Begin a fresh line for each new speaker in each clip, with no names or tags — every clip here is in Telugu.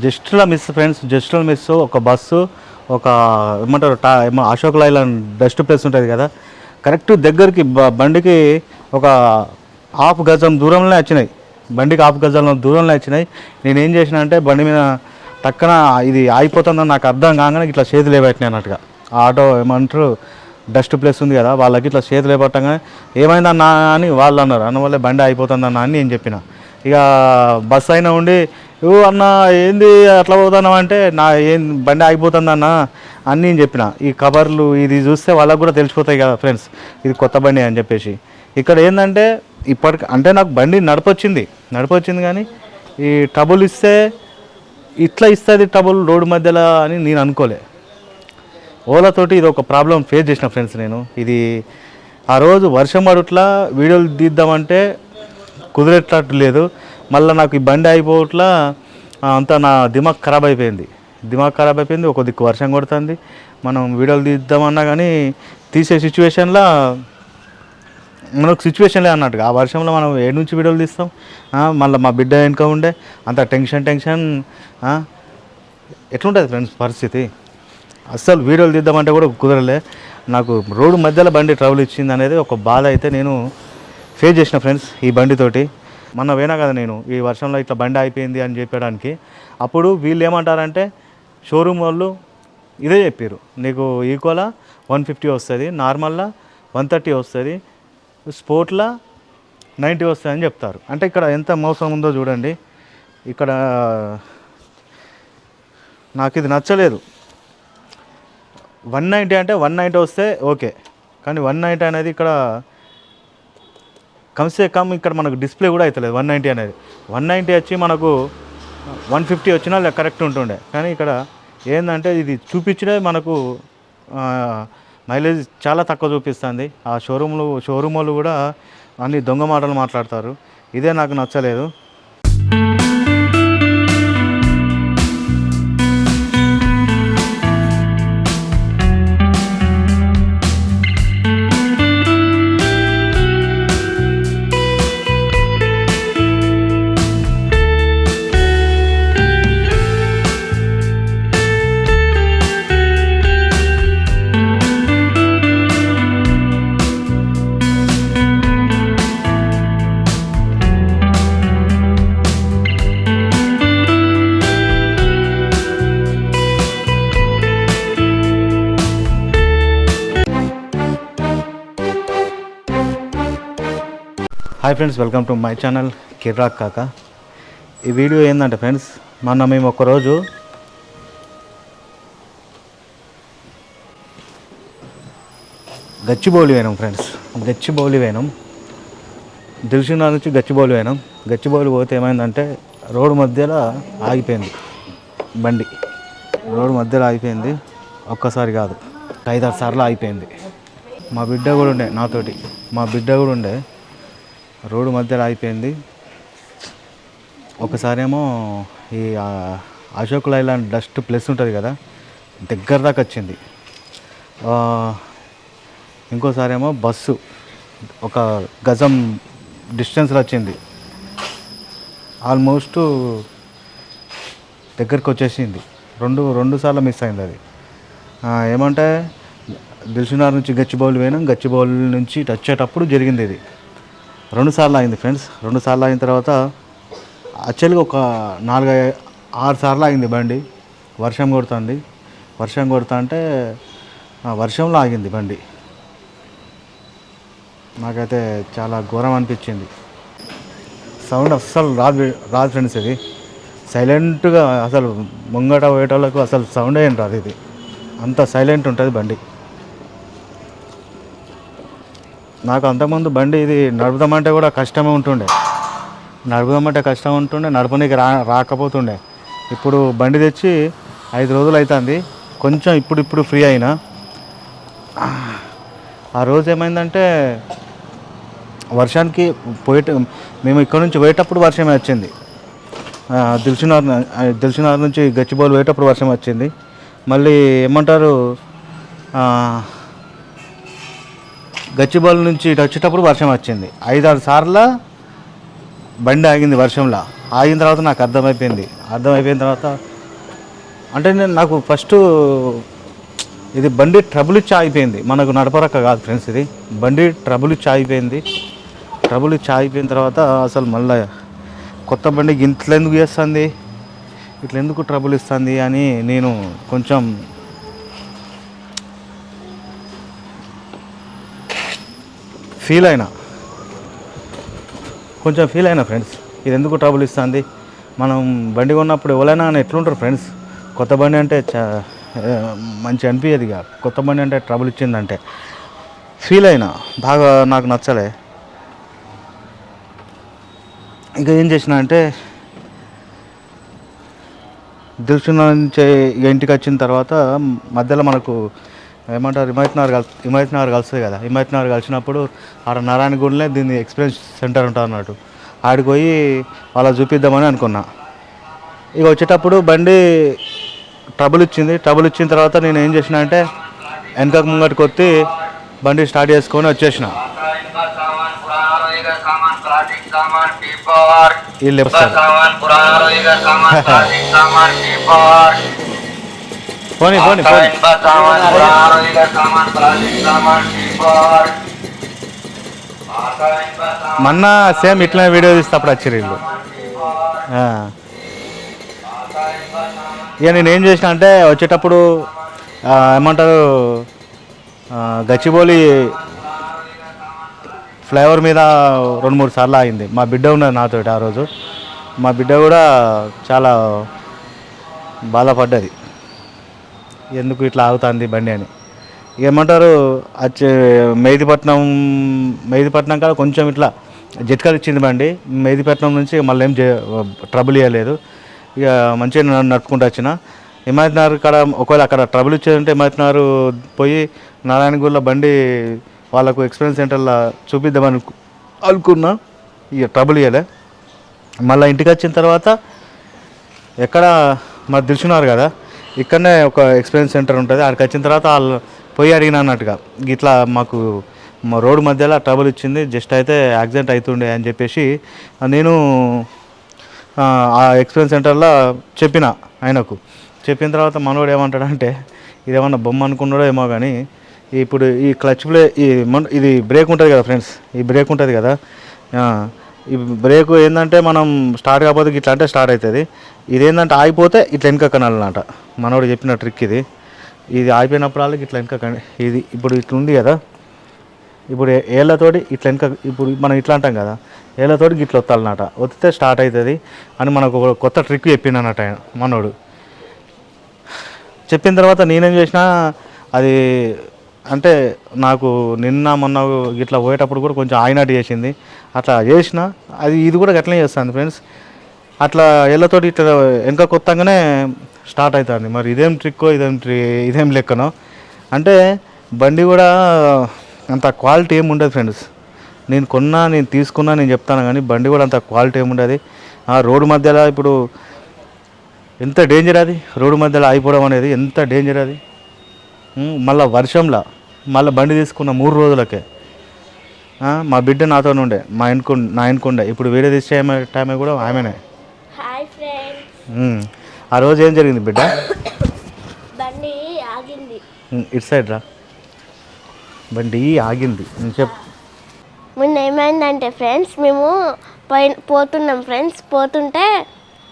జస్ట్లో మిస్ ఫ్రెండ్స్, జస్ట్లో మిస్ ఒక బస్సు, ఒక ఏమంటారు అశోక్ లైలాండ్ డస్ట్ ప్లేస్ ఉంటుంది కదా, కరెక్ట్ దగ్గరికి బండికి ఒక హాఫ్ గజం దూరంలో వచ్చినాయి. బండికి హాఫ్ గజంలో దూరంలో వచ్చినాయి. నేనేం చేసిన అంటే బండి మీద టక్కన ఇది ఆగిపోతుందని నాకు అర్థం కాగానే ఇట్లా చేతులు లేబట్టినాయి అన్నట్టుగా. ఆ ఆటో ఏమంటారు డస్ట్ ప్లేస్ ఉంది కదా, వాళ్ళకి ఇట్లా చేతులు లేపట్టగానే ఏమైందన్నా అని వాళ్ళు అన్నారు. అన్నవల్లే బండి అయిపోతుందన్న అని నేను చెప్పిన. ఇక బస్సు అయినా ఉండి అన్న ఏంది అట్లా పోతున్నావు అంటే ఏం బండి ఆగిపోతుందన్న అని నేను చెప్పిన. ఈ కవర్లు ఇది చూస్తే వాళ్ళకు కూడా తెలిసిపోతాయి కదా ఫ్రెండ్స్, ఇది కొత్త బండి అని చెప్పేసి. ఇక్కడ ఏంటంటే ఇప్పటికి అంటే నాకు బండి నడిపొచ్చింది కానీ ఈ ట్రబుల్ ఇస్తే ఇట్లా ఇస్తుంది ట్రబుల్ రోడ్డు మధ్యలో అని నేను అనుకోలే. ఓలాతోటి ఇది ఒక ప్రాబ్లం ఫేస్ చేసిన ఫ్రెండ్స్ నేను. ఇది ఆ రోజు వర్షం పడుట్లా వీడియోలు తీద్దామంటే కుదిరేటట్టు లేదు. మళ్ళీ నాకు ఈ బండి అయిపోవట్లా అంతా నా దిమాగ్ ఖరాబ్ అయిపోయింది. ఒక దిక్కు వర్షం కొడుతుంది, మనం వీడియోలు తీద్దామన్నా కానీ తీసే సిచ్యువేషన్లో మనకు సిచ్యువేషన్లే అన్నట్టుగా. ఆ వర్షంలో మనం ఏడు నుంచి వీడియోలు తీస్తాం. మళ్ళీ మా బిడ్డ వెనుక ఉండే అంత టెన్షన్ ఎట్లుంటుంది ఫ్రెండ్స్ పరిస్థితి. అస్సలు వీడియోలు తీద్దామంటే కూడా కుదరలే. నాకు రోడ్డు మధ్యలో బండి ట్రబుల్ ఇచ్చింది అనేది ఒక బాధ అయితే నేను ఫేస్ చేసిన ఫ్రెండ్స్ ఈ బండితోటి. మొన్న పోయినా కదా నేను ఈ వర్షంలో ఇట్లా బండి అయిపోయింది అని చెప్పడానికి. అప్పుడు వీళ్ళు ఏమంటారంటే షోరూమ్ వాళ్ళు ఇదే చెప్పారు, నీకు ఈకోలా 150 వస్తుంది, నార్మల్లా 130 వస్తుంది, స్పోర్ట్లా 90 వస్తుంది అని చెప్తారు. అంటే ఇక్కడ ఎంత మోసం ఉందో చూడండి. ఇక్కడ నాకు ఇది నచ్చలేదు. 190 అంటే 190 వస్తే ఓకే, కానీ 190 అనేది ఇక్కడ కమ్సే కమ్ ఇక్కడ మనకు డిస్ప్లే కూడా అవుతలేదు. 190 అనేది 190 వచ్చి మనకు 150 వచ్చినా కరెక్ట్ ఉంటుండే. కానీ ఇక్కడ ఏంటంటే ఇది చూపించడే మనకు మైలేజ్ చాలా తక్కువ చూపిస్తుంది. ఆ షోరూమ్ వాళ్ళు కూడా అన్ని దొంగ మాటలు మాట్లాడతారు. ఇదే నాకు నచ్చలేదు. Hi friends, welcome to my channel Kirrak Kaka. ఈ వీడియో ఏంటంటే ఫ్రెండ్స్, మేము ఒకరోజు గచ్చిబౌలి పోయినాం ఫ్రెండ్స్. గచ్చిబౌలి పోయినాం, దిల్సుఖ్నగర్ నుంచి గచ్చిబౌలి పోయినాం. గచ్చిబౌలి పోతే ఏమైందంటే రోడ్డు మధ్యలో ఆగిపోయింది బండి. రోడ్డు మధ్యలో ఆగిపోయింది, ఒక్కసారి కాదు 5-6 సార్లు ఆగిపోయింది. మా బిడ్డ కూడా ఉండే నాతోటి, రోడ్డు మధ్యలో అయిపోయింది. ఒకసారేమో ఈ అశోక్ లైలాండ్ డస్ట్ ప్లేస్ ఉంటుంది కదా, దగ్గర దాకా వచ్చింది. ఇంకోసారేమో బస్సు ఒక గజం డిస్టెన్స్లో వచ్చింది. ఆల్మోస్ట్ దగ్గరికి వచ్చేసింది. రెండు సార్లు మిస్ అయింది అది. ఏమంటే దిల్సుఖ్నగర్ నుంచి గచ్చిబౌలి పోయినాం, గచ్చిబౌలి నుంచి వచ్చేటప్పుడు జరిగింది ఇది. 2 సార్లు అయింది ఫ్రెండ్స్. 2 సార్లు అయిన తర్వాత యాక్చువల్గా ఒక 4-6 సార్లు ఆగింది బండి. వర్షం కొడుతా అంటే వర్షంలో ఆగింది బండి. నాకైతే చాలా ఘోరం అనిపించింది. సౌండ్ అస్సలు రాదు ఫ్రెండ్స్. ఇది సైలెంట్గా అసలు ముంగట పోయేటోళ్ళకు అసలు సౌండ్ ఏం రాదు. ఇది అంత సైలెంట్ ఉంటుంది బండి. నాకు అంతకుముందు బండి ఇది నడుపుదామంటే కూడా కష్టమే ఉంటుండే, నడపనీకి రాకపోతుండే. ఇప్పుడు బండి తెచ్చి 5 రోజులు అవుతుంది. కొంచెం ఇప్పుడు ఫ్రీ అయినా. ఆ రోజు ఏమైందంటే వర్షానికి మేము ఇక్కడ నుంచి పోయేటప్పుడు వర్షమే వచ్చింది. దిల్సుఖ్నగర్ నుంచి గచ్చిబౌలి పోయేటప్పుడు వర్షం వచ్చింది. మళ్ళీ ఏమంటారు గచ్చిబౌలి నుంచి ఇటు వచ్చేటప్పుడు వర్షం వచ్చింది. 5-6 సార్లు బండి ఆగింది వర్షంలో. ఆగిన తర్వాత నాకు అర్థమైపోయిన తర్వాత అంటే నాకు ఫస్ట్ ఇది బండి ట్రబుల్ ఇచ్చి ఆగిపోయింది, మనకు నడపరక్క కాదు ఫ్రెండ్స్, ఇది బండి ట్రబుల్ ఇచ్చి ఆగిపోయిన తర్వాత అసలు మళ్ళీ కొత్త బండికి ఇంట్లో ఎందుకు చేస్తుంది, ఇట్లా ఎందుకు ట్రబుల్ ఇస్తుంది అని నేను కొంచెం ఫీల్ అయినా ఫ్రెండ్స్. ఇది ఎందుకు ట్రబుల్ ఇస్తుంది, మనం బండి కొన్నప్పుడు ఎవరైనా అని ఎట్లుంటారు ఫ్రెండ్స్, కొత్త బండి అంటే మంచి అనిపించేది కాదు, కొత్త బండి అంటే ట్రబుల్ ఇచ్చిందంటే ఫీల్ అయినా, బాగా నాకు నచ్చలే. ఇంకా ఏం చేసిన అంటే దిల్సుఖ్ నుంచి ఇంటికి వచ్చిన తర్వాత మధ్యలో మనకు ఏమంటారు హిమాయత్ నగర్ కలుస్తుంది కదా, హిమాయత్ నగర్ కలిసినప్పుడు ఆడ నారాయణగూడలే దీన్ని ఎక్స్పీరియన్స్ సెంటర్ ఉంటుంది అన్నట్టు, ఆడికి పోయి అలా చూపిద్దామని అనుకున్నా. ఇక వచ్చేటప్పుడు బండి ట్రబుల్ ఇచ్చిన తర్వాత నేను ఏం చేసిన అంటే వెనకకు ముంగటికి కొట్టి బండి స్టార్ట్ చేసుకొని వచ్చేసిన. వీళ్ళు పోనీ మొన్న సేమ్ ఇట్లా వీడియో తీస్తే అప్పుడు వచ్చారు వీళ్ళు. ఇక నేను ఏం చేసిన అంటే వచ్చేటప్పుడు ఏమంటారు గచ్చిబౌలి ఫ్లైఓవర్ మీద 2-3 సార్లు ఆగింది. మా బిడ్డ ఉన్నది నాతో ఆ రోజు, మా బిడ్డ కూడా చాలా బాధపడ్డది, ఎందుకు ఇట్లా ఆగుతుంది బండి అని. ఏమంటారు మెహిదీపట్నం కాడ కొంచెం ఇట్లా జట్కాలు ఇచ్చింది బండి, మెహిదీపట్నం నుంచి మళ్ళీ ఏం ట్రబుల్ ఇవ్వలేదు, ఇక మంచిగా నడుపుకుంటూ వచ్చిన. హిమాయత్ నగర్ కాడ ఒకవేళ అక్కడ ట్రబుల్ ఇచ్చేదంటే హిమాయత్ నగర్ పోయి నారాయణగూడలో బండి వాళ్ళకు ఎక్స్పీరియన్స్ సెంటర్లో చూపిద్దామని అనుకున్నా, ఇక ట్రబుల్ ఇవ్వలే. మళ్ళీ ఇంటికి వచ్చిన తర్వాత ఎక్కడ మరి దిల్సుఖ్ కదా, ఇక్కడనే ఒక ఎక్స్పీరియన్స్ సెంటర్ ఉంటుంది, అక్కడికి వచ్చిన తర్వాత వాళ్ళు పోయి అడిగిన అన్నట్టుగా ఇట్లా మాకు మా రోడ్డు మధ్యలో ట్రబుల్ ఇచ్చింది, జస్ట్ అయితే యాక్సిడెంట్ అవుతుండే అని చెప్పేసి నేను ఆ ఎక్స్పీరియన్స్ సెంటర్లో చెప్పిన తర్వాత మనోడు ఏమంటాడంటే ఇదేమన్నా బొమ్మ అనుకున్నాడో ఏమో కానీ ఇప్పుడు ఈ క్లచ్ ఇది బ్రేక్ ఉంటుంది కదా ఫ్రెండ్స్, ఈ బ్రేక్ ఉంటుంది కదా, ఈ బ్రేక్ ఏంటంటే మనం స్టార్ట్ కాకపోతే ఇట్లా అంటే స్టార్ట్ అవుతుంది, ఇదేంటంటే ఆగిపోతే ఇట్లా వెనక కనాలన్నమాట. మనోడు చెప్పిన ట్రిక్ ఇది ఆగిపోయినప్పుడు వాళ్ళకి ఇట్లా వెనక ఇది ఇప్పుడు ఇట్లా ఉంది కదా, ఇప్పుడు ఏళ్ళతోటి ఇట్లా వెనక, ఇప్పుడు మనం ఇట్లా అంటాం కదా, ఏళ్ళతోటి ఇట్లా వత్తాలన్నమాట, వత్తితే స్టార్ట్ అవుతుంది అని మనకు ఒక కొత్త ట్రిక్ చెప్పిండు అన్నట్టు ఆయన మనోడు. చెప్పిన తర్వాత నేనేం చేసిన, అది అంటే నాకు నిన్న మొన్న ఇట్లా పోయేటప్పుడు కూడా కొంచెం ఆగినట్టు చేసింది, అట్లా చేసిన ఇది కూడా గట్లనే చేస్తాను ఫ్రెండ్స్, అట్లా ఏళ్ళతోటి ఇట్లా వెనక కొత్తగానే స్టార్ట్ అవుతుంది. మరి ఇదేం ట్రిక్కో ఇదేం లెక్కనో, అంటే బండి కూడా అంత క్వాలిటీ ఏమి ఉండదు ఫ్రెండ్స్, నేను తీసుకున్నా నేను చెప్తాను కానీ బండి కూడా అంత క్వాలిటీ ఏమి ఉండదు. రోడ్డు మధ్యలో ఇప్పుడు ఎంత డేంజర్ అది, రోడ్డు మధ్యలో ఆగిపోవడం అనేది ఎంత డేంజర్ అది, మళ్ళీ వర్షంలో మళ్ళీ బండి తీసుకున్న 3 రోజులకే. మా బిడ్డ నాతో ఉండే, నా వెనుకుండే, ఇప్పుడు వీడియో తీసే టైమే కూడా ఆమెనే. ఆ రోజు ఏం జరిగింది బిడ్డ,
బండి ఆగింది,
ఇటు సైడ్ రా, బండి ఆగింది చెప్పు.
మొన్న ఏమైందంటే ఫ్రెండ్స్, మేము పోతున్నాం ఫ్రెండ్స్, పోతుంటే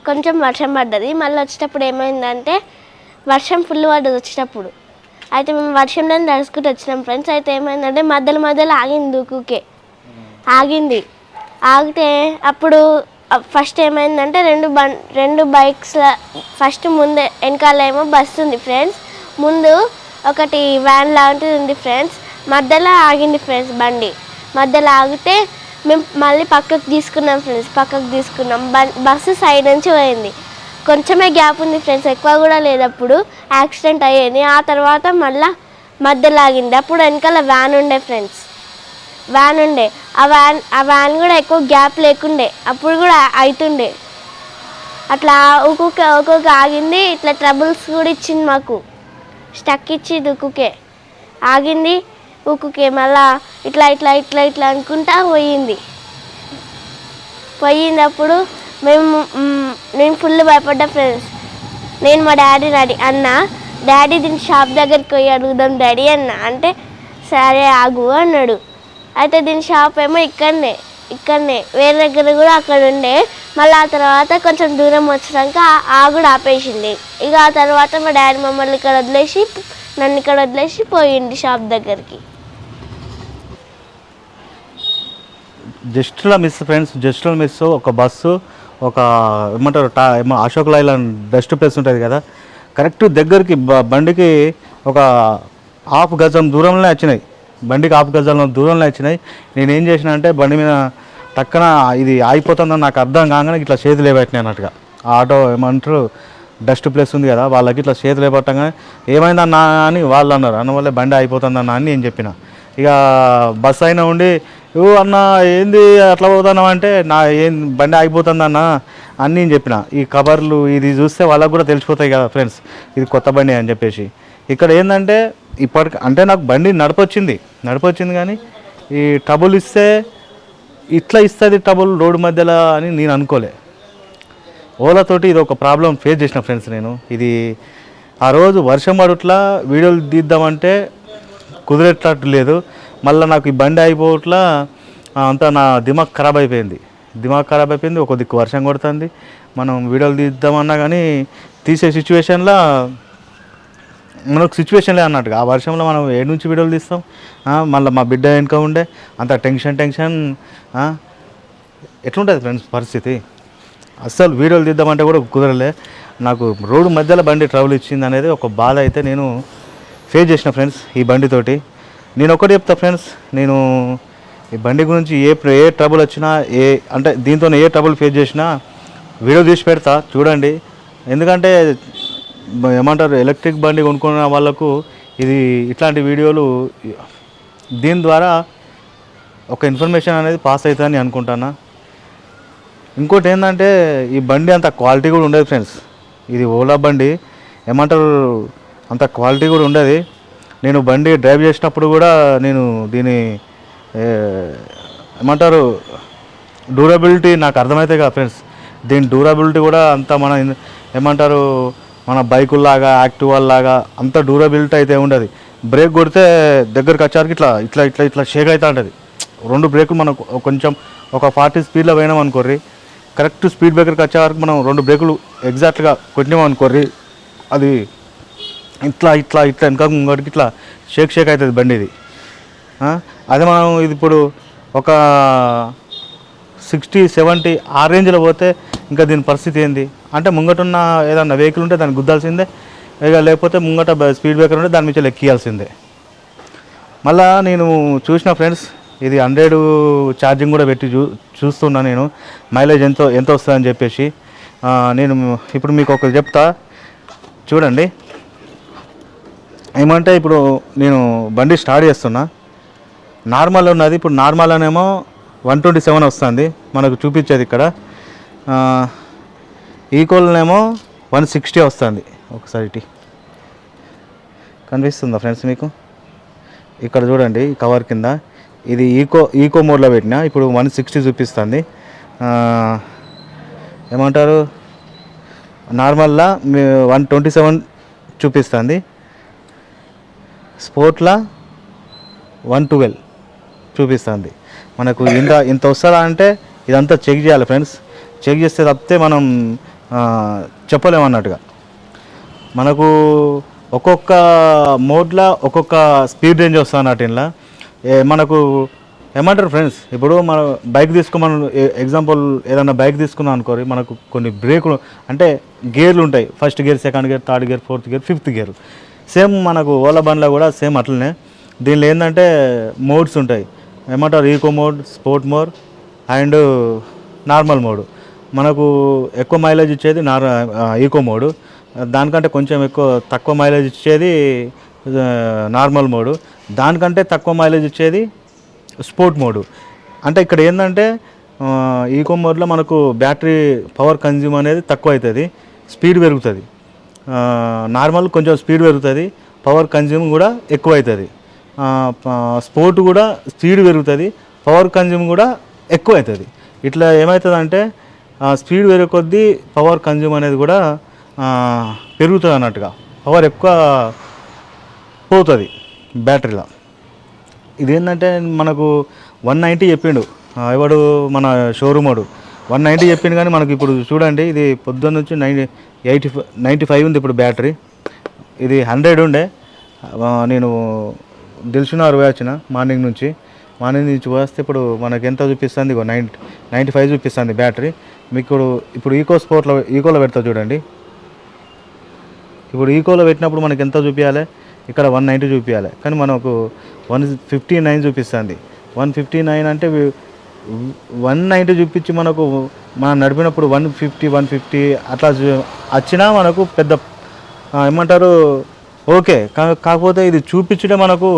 కొంచెం వర్షం పడ్డది, మళ్ళీ వచ్చేటప్పుడు ఏమైందంటే వర్షం ఫుల్ పడ్డది వచ్చేటప్పుడు, అయితే మేము వర్షంలో నడుచుకుంటూ వచ్చినాం ఫ్రెండ్స్. అయితే ఏమైందంటే మధ్యలో ఆగింది, దూకుకే ఆగింది. ఆగితే అప్పుడు ఫస్ట్ ఏమైందంటే రెండు బైక్స్, ఫస్ట్ ముందే వెనకాల ఏమో బస్సు ఉంది ఫ్రెండ్స్, ముందు ఒకటి వ్యాన్ లాంటిది ఉంది ఫ్రెండ్స్, మధ్యలో ఆగింది ఫ్రెండ్స్ బండి. మధ్యలో ఆగితే మేము మళ్ళీ పక్కకు తీసుకున్నాం ఫ్రెండ్స్, బస్సు సైడ్ నుంచి పోయింది, కొంచెమే గ్యాప్ ఉంది ఫ్రెండ్స్, ఎక్కువ కూడా లేదు, అప్పుడు యాక్సిడెంట్ అయ్యేది. ఆ తర్వాత మళ్ళీ మధ్యలో ఆగింది, అప్పుడు వెనకాల వ్యాన్ ఉండే ఫ్రెండ్స్, ఆ వ్యాన్ కూడా ఎక్కువ గ్యాప్ లేకుండే, అప్పుడు కూడా అవుతుండే. అట్లా ఒక్కొక్క ఆగింది, ఇట్లా ట్రబుల్స్ కూడా ఇచ్చింది మాకు, స్టక్ ఇచ్చింది ఉక్కుకే, ఆగింది ఉక్కుకే, మళ్ళా ఇట్లా అనుకుంటా పోయింది. అప్పుడు నేను ఫుల్ భయపడ్డా ఫ్రెండ్స్. నేను మా డాడీని అన్న, డాడీ దీని షాప్ దగ్గరికి పోయి అడుగుదాం డాడీ అన్న అంటే, సరే ఆగు అన్నాడు. అయితే దీని షాప్ ఏమో ఇక్కడనే వేరే దగ్గర కూడా అక్కడ ఉండే. మళ్ళీ ఆ తర్వాత కొంచెం దూరం వచ్చినాక కూడా ఆపేసింది. ఇక ఆ తర్వాత మా డాడీ మమ్మల్ని ఇక్కడ వదిలేసి, నన్ను ఇక్కడ వదిలేసి పోయింది షాప్ దగ్గరికి.
జస్ట్లో మిస్ ఫ్రెండ్స్, జస్ట్లో మిస్ ఒక బస్సు, ఒక ఏమంటారు అశోక్ లైలాండ్ డస్ట్ ప్లేస్ ఉంటుంది కదా, కరెక్ట్ దగ్గరికి బండికి ఒక హాఫ్ గజం దూరంలో వచ్చినాయి. బండికి హాఫ్ గజంలో దూరంలో వచ్చినాయి. నేనేం చేసిన అంటే బండి మీద టక్కన ఇది ఆగిపోతుందని నాకు అర్థం కాగానే ఇట్లా చేతులు లేబట్టినాయి అన్నట్టుగా. ఆ ఆటో ఏమంటారు డస్ట్ ప్లేస్ ఉంది కదా, వాళ్ళకి ఇట్లా చేతులు లేపట్టగానే ఏమైందన్నా అని వాళ్ళు అన్నారు. అన్నవల్లే బండి అయిపోతుందన్నా అని నేను చెప్పిన. ఇక బస్సు అయినా ఉండి అన్న ఏంది అట్లా పోతున్నావు అంటే, బండి ఆగిపోతుందన్న అని నేను చెప్పిన. ఈ కవర్లు ఇది చూస్తే వాళ్ళకు కూడా తెలిసిపోతాయి కదా ఫ్రెండ్స్, ఇది కొత్త బండి అని చెప్పేసి. ఇక్కడ ఏంటంటే ఇప్పటికి అంటే నాకు బండి నడిపొచ్చింది కానీ ఈ ట్రబుల్ ఇస్తే ఇట్లా ఇస్తుంది ట్రబుల్ రోడ్డు మధ్యలో అని నేను అనుకోలే. ఓలాతోటి ఇది ఒక ప్రాబ్లం ఫేస్ చేసిన ఫ్రెండ్స్ నేను. ఇది ఆ రోజు వర్షం పడుట్లా వీడియోలు తీద్దామంటే కుదిరేటట్టు లేదు. మళ్ళీ నాకు ఈ బండి అయిపోవట్లా అంతా నా దిమాగ్ ఖరాబ్ అయిపోయింది. ఒక దిక్కు వర్షం కొడుతుంది, మనం వీడియోలు తీద్దామన్నా కానీ తీసే సిచ్యువేషన్లో మనకు సిచ్యువేషన్లే అన్నట్టుగా. ఆ వర్షంలో మనం ఏడు నుంచి వీడియోలు తీస్తాం. మళ్ళీ మా బిడ్డ వెనుక ఉండే అంత టెన్షన్ ఎట్లుంటుంది ఫ్రెండ్స్ పరిస్థితి. అస్సలు వీడియోలు తీద్దామంటే కూడా కుదరలే. నాకు రోడ్డు మధ్యలో బండి ట్రబుల్ ఇచ్చింది అనేది ఒక బాధ అయితే నేను ఫేస్ చేసిన ఫ్రెండ్స్ ఈ బండితోటి. నేను ఒకటి చెప్తా ఫ్రెండ్స్, నేను ఈ బండి గురించి ఏ ట్రబుల్ వచ్చినా అంటే దీంతో ఏ ట్రబుల్ ఫేస్ చేసినా వీడియో తీసి పెడతా చూడండి. ఎందుకంటే ఏమంటారు ఎలక్ట్రిక్ బండి కొనుక్కున్న వాళ్ళకు ఇది ఇట్లాంటి వీడియోలు దీని ద్వారా ఒక ఇన్ఫర్మేషన్ అనేది పాస్ అవుతుందని అనుకుంటాను. ఇంకోటి ఏంటంటే ఈ బండి అంత క్వాలిటీ కూడా ఉండదు ఫ్రెండ్స్. ఇది ఓలా బండి ఏమంటారు అంత క్వాలిటీ కూడా ఉండదు. నేను బండి డ్రైవ్ చేసినప్పుడు కూడా నేను దీని ఏమంటారు డ్యూరబిలిటీ నాకు అర్థమవుతాయి కదా ఫ్రెండ్స్. దీని డ్యూరబిలిటీ కూడా అంత మన ఏమంటారు మన బైకుల్లాగా యాక్టివాల్లాగా అంత డ్యూరబిలిటీ అయితే ఉండదు. బ్రేక్ కొడితే దగ్గరికి వచ్చారికి ఇట్లా ఇట్లా ఇట్లా ఇట్లా షేక్ అవుతూ ఉంటుంది. రెండు బ్రేకులు మనం కొంచెం ఒక 40 స్పీడ్లో పోయినాం అనుకోర్రి, కరెక్ట్ స్పీడ్ బ్రేకర్కి వచ్చే వరకు మనం 2 బ్రేకులు ఎగ్జాక్ట్గా కొట్టినాం అనుకోర్రి, అది ఇట్లా ఇట్లా ఇట్లా వెనక ఇంకోటికి ఇట్లా షేక్ అవుతుంది బండి ఇది. అదే మనం ఇది ఇప్పుడు ఒక 60-70 ఆ రేంజ్లో పోతే ఇంకా దీని పరిస్థితి ఏంది అంటే, ముంగటున్న ఏదన్నా వెహికల్ ఉంటే దాన్ని గుద్దాల్సిందే, ఇక లేకపోతే ముంగట స్పీడ్ బ్రేకర్ ఉంటే దాని మీద ఎక్కియాల్సిందే. మళ్ళా నేను చూసిన ఫ్రెండ్స్ ఇది 100 ఛార్జింగ్ కూడా పెట్టి చూస్తున్నా నేను మైలేజ్ ఎంత వస్తుందని చెప్పేసి. నేను ఇప్పుడు మీకు ఒకటి చెప్తా చూడండి. ఏమంటే ఇప్పుడు నేను బండి స్టార్ట్ చేస్తున్నా, నార్మల్ ఉన్నది. ఇప్పుడు నార్మల్ అనేమో 127 వస్తుంది మనకు చూపించేది ఇక్కడ. ఈక్వల్నేమో 160 వస్తుంది. ఒకసారి కనిపిస్తుందా ఫ్రెండ్స్ మీకు? ఇక్కడ చూడండి కవర్ కింద ఇది ఈకో మోడ్లో పెట్టినా ఇప్పుడు 160 చూపిస్తుంది. ఏమంటారు నార్మల్లా 127 చూపిస్తుంది, స్పోర్ట్లా 112 చూపిస్తుంది. మనకు ఇంత వస్తుందా అంటే ఇదంతా చెక్ చేయాలి ఫ్రెండ్స్. చెక్ చేస్తే తప్పితే మనం చెప్పలేమన్నట్టుగా. మనకు ఒక్కొక్క మోడ్లో ఒక్కొక్క స్పీడ్ రేంజ్ వస్తుంది అన్నట్టు. ఇలా మనకు ఏమంటారు ఫ్రెండ్స్, ఇప్పుడు మనం బైక్ మనం ఎగ్జాంపుల్ ఏదైనా బైక్ తీసుకున్నాం అనుకోరి, మనకు కొన్ని బ్రేకులు అంటే గేర్లు ఉంటాయి. First gear, second gear, third gear, fourth gear, fifth gear. Same మనకు ఓలా బండ్లో కూడా సేమ్ అట్లనే. దీనిలో ఏంటంటే మోడ్స్ ఉంటాయి. ఏమంటారు eco mode, sport mode and normal mode. మనకు ఎక్కువ మైలేజ్ ఇచ్చేది ఈకో మోడు, దానికంటే కొంచెం తక్కువ మైలేజ్ ఇచ్చేది నార్మల్ మోడు, దానికంటే తక్కువ మైలేజ్ ఇచ్చేది స్పోర్ట్ మోడు. అంటే ఇక్కడ ఏంటంటే ఈకో మోడ్లో మనకు బ్యాటరీ పవర్ కన్జ్యూమ్ అనేది తక్కువ అవుతుంది, స్పీడ్ పెరుగుతుంది. నార్మల్ కొంచెం స్పీడ్ పెరుగుతుంది, పవర్ కన్జ్యూమ్ కూడా ఎక్కువ అవుతుంది. స్పోర్ట్ కూడా స్పీడ్ పెరుగుతుంది, పవర్ కన్జ్యూమ్ కూడా ఎక్కువ అవుతుంది. ఇట్లా ఏమవుతుందంటే స్పీడ్ పెరిగే కొద్దీ పవర్ కన్జ్యూమ్ అనేది కూడా పెరుగుతుంది అన్నట్టుగా, పవర్ ఎక్కువ పోతుంది బ్యాటరీలో. ఇదేంటంటే మనకు 190 చెప్పిండు ఎవడు మన షోరూమ్ వాడు, 190 చెప్పిండు. కానీ మనకి ఇప్పుడు చూడండి ఇది పొద్దున్న నుంచి 95 ఉంది ఇప్పుడు బ్యాటరీ. ఇది 100 ఉండే. నేను దిల్సుఖ్నగర్ వచ్చిన మార్నింగ్ నుంచి వస్తే ఇప్పుడు మనకి ఎంత చూపిస్తుంది, 95 చూపిస్తుంది బ్యాటరీ. మీకు ఇప్పుడు ఈకోలో పెడతా చూడండి. ఇప్పుడు ఈకోలో పెట్టినప్పుడు మనకి ఎంత చూపించాలి, ఇక్కడ 190 చూపించాలి, కానీ మనకు 159 చూపిస్తుంది. 159 అంటే 190 చూపించి మనం నడిపినప్పుడు 150 అట్లా వచ్చినా మనకు పెద్ద ఏమంటారు ఓకే. కాకపోతే ఇది చూపించడం మనకు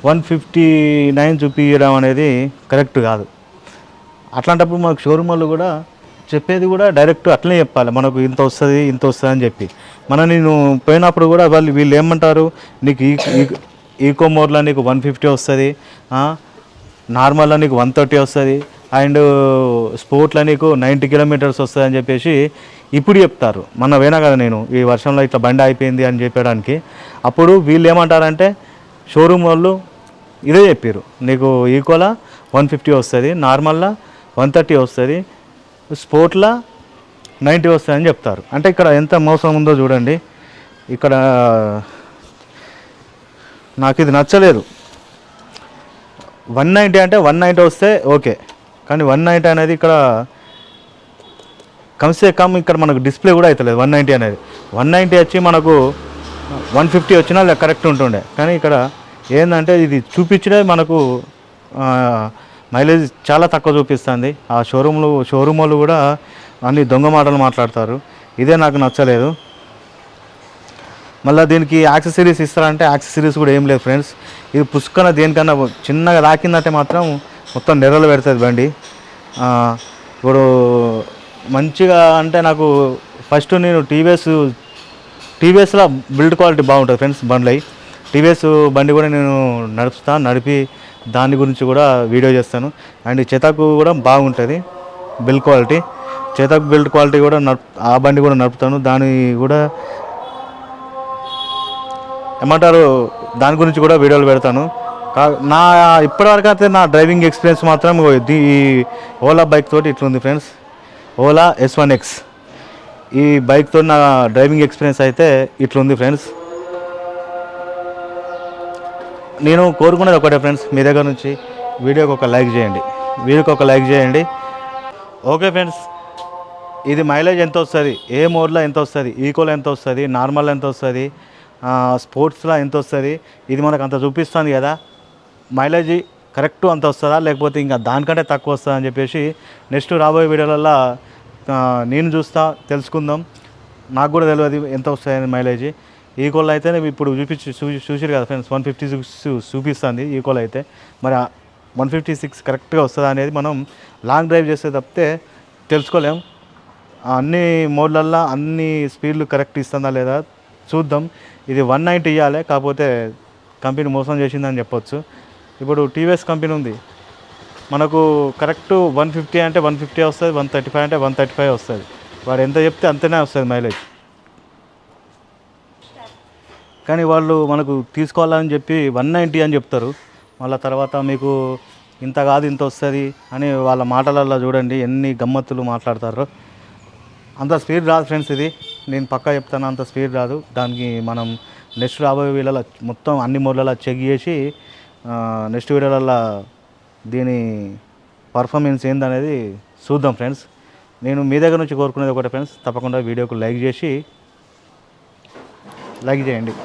159 చూపించడం అనేది కరెక్ట్ కాదు. అట్లాంటప్పుడు మనకు షోరూమ్ వాళ్ళు కూడా చెప్పేది కూడా డైరెక్ట్ అట్లనే చెప్పాలి, మనకు ఇంత వస్తుంది అని చెప్పి. నేను పోయినప్పుడు కూడా వీళ్ళు ఏమంటారు, నీకు ఈకో మోడ్లో నీకు 150 వస్తుంది, నార్మల్లో నీకు 130 వస్తుంది, అండ్ స్పోర్ట్లో నీకు 90 కిలోమీటర్స్ వస్తుంది అని చెప్పేసి ఇప్పుడు చెప్తారు. పోయినా కదా నేను ఈ వర్షంలో ఇట్లా బండి అయిపోయింది అని చెప్పడానికి. అప్పుడు వీళ్ళు ఏమంటారంటే షోరూమ్ వాళ్ళు ఇదే చెప్పారు, నీకు ఈకోలా 150 వస్తుంది, నార్మల్లా 130 వస్తుంది, స్పోర్ట్లా 90 వస్తుంది అని చెప్తారు. అంటే ఇక్కడ ఎంత మోసం ఉందో చూడండి. ఇక్కడ నాకు ఇది నచ్చలేదు. 190 అంటే 190 వస్తే ఓకే, కానీ 190 అనేది ఇక్కడ కమ్సే కమ్ ఇక్కడ మనకు డిస్ప్లే కూడా అవుతలేదు. 190 అనేది 190 వచ్చి మనకు 150 వచ్చినా కరెక్ట్ ఉంటుండే. కానీ ఇక్కడ ఏంటంటే ఇది చూపించడే మనకు మైలేజ్ చాలా తక్కువ చూపిస్తుంది. ఆ షోరూమ్ వాళ్ళు కూడా అన్ని దొంగ మాటలు మాట్లాడతారు. ఇదే నాకు నచ్చలేదు. మళ్ళీ దీనికి యాక్సెసరీస్ ఇస్తారంటే యాక్సెసరీస్ కూడా ఏం లేదు ఫ్రెండ్స్. ఇది పుష్కన దేనికన్నా చిన్నగా తాకిందంటే మాత్రం మొత్తం నెర్రలు పెడుతుంది బండి. ఇప్పుడు మంచిగా అంటే నాకు ఫస్ట్ నేను టీవీఎస్లో బిల్డ్ క్వాలిటీ బాగుంటుంది ఫ్రెండ్స్. టీవీఎస్ బండి కూడా నేను నడిపి దాని గురించి కూడా వీడియో చేస్తాను. అండ్ చేతకు కూడా బాగుంటుంది బిల్డ్ క్వాలిటీ. చేతకు బిల్డ్ క్వాలిటీ కూడా ఆ బండి కూడా నడుపుతాను. దాని కూడా ఏమంటారు దాని గురించి కూడా వీడియోలు పెడతాను. ఇప్పటివరకు అయితే నా డ్రైవింగ్ ఎక్స్పీరియన్స్ మాత్రం ఈ ఓలా బైక్ తోటి ఇట్లుంది ఫ్రెండ్స్. ఓలా S1X ఈ బైక్తో నా డ్రైవింగ్ ఎక్స్పీరియన్స్ అయితే ఇట్లుంది ఫ్రెండ్స్. నేను కోరుకునేది ఒకటే ఫ్రెండ్స్, మీ దగ్గర నుంచి వీడియోకి ఒక లైక్ చేయండి. ఓకే ఫ్రెండ్స్, ఇది మైలేజ్ ఎంత వస్తుంది, ఏ మోడ్లో ఎంత వస్తుంది, ఈకోలో ఎంత వస్తుంది, నార్మల్ ఎంత వస్తుంది, స్పోర్ట్స్లో ఎంత వస్తుంది, ఇది మనకు అంత చూపిస్తుంది కదా. మైలేజ్ కరెక్ట్ అంత వస్తుందా లేకపోతే ఇంకా దానికంటే తక్కువ వస్తుందా అని చెప్పేసి నెక్స్ట్ రాబోయే వీడియోలలో నేను తెలుసుకుందాం. నాకు కూడా తెలియదు ఎంత వస్తాయని మైలేజ్. ఈకోలో అయితే ఇప్పుడు చూసిరు కదా ఫ్రెండ్స్, 156 చూపిస్తుంది ఈకోలో అయితే. మరి 156 కరెక్ట్గా వస్తుందా అనేది మనం లాంగ్ డ్రైవ్ చేస్తే తప్పితే తెలుసుకోలేం. అన్ని మోడ్లల్లో అన్ని స్పీడ్లు కరెక్ట్ ఇస్తుందా లేదా చూద్దాం. ఇది 190 ఇవ్వాలి, కాకపోతే కంపెనీ మోసం చేసిందని చెప్పొచ్చు. ఇప్పుడు టీవీఎస్ కంపెనీ ఉంది, మనకు కరెక్ట్ 150 అంటే 150 వస్తుంది, 135 అంటే 135 వస్తుంది. వాడు ఎంత చెప్తే అంతనే వస్తుంది మైలేజ్. కానీ వాళ్ళు మనకు తీసుకోవాలని చెప్పి 190 అని చెప్తారు. మళ్ళీ తర్వాత మీకు ఇంత కాదు ఇంత వస్తుంది అని వాళ్ళ మాటలలో చూడండి ఎన్ని గమ్మత్తులు మాట్లాడతారో. అంత స్పీడ్ రాదు ఫ్రెండ్స్. ఇది నేను పక్కా చెప్తాను, అంత స్పీడ్ రాదు. దానికి మనం నెక్స్ట్ రాబోయే వీడియోలో మొత్తం అన్ని మోడ్లలో చెక్ చేసి నెక్స్ట్ వీడియోలలో దీని పర్ఫార్మెన్స్ ఏందనేది చూద్దాం ఫ్రెండ్స్. నేను మీ దగ్గర నుంచి కోరుకునేది ఒకటే ఫ్రెండ్స్, తప్పకుండా వీడియోకు లైక్ చేయండి.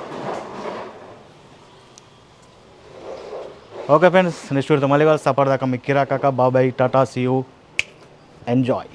ఓకే ఫ్రెండ్స్, నెక్స్ట్ వీడియోతో మళ్ళీ వాళ్ళు సపోర్ట్ దాకా మీ కిరా కాకా బాబాయ్ టాటా సీ యూ ఎంజాయ్.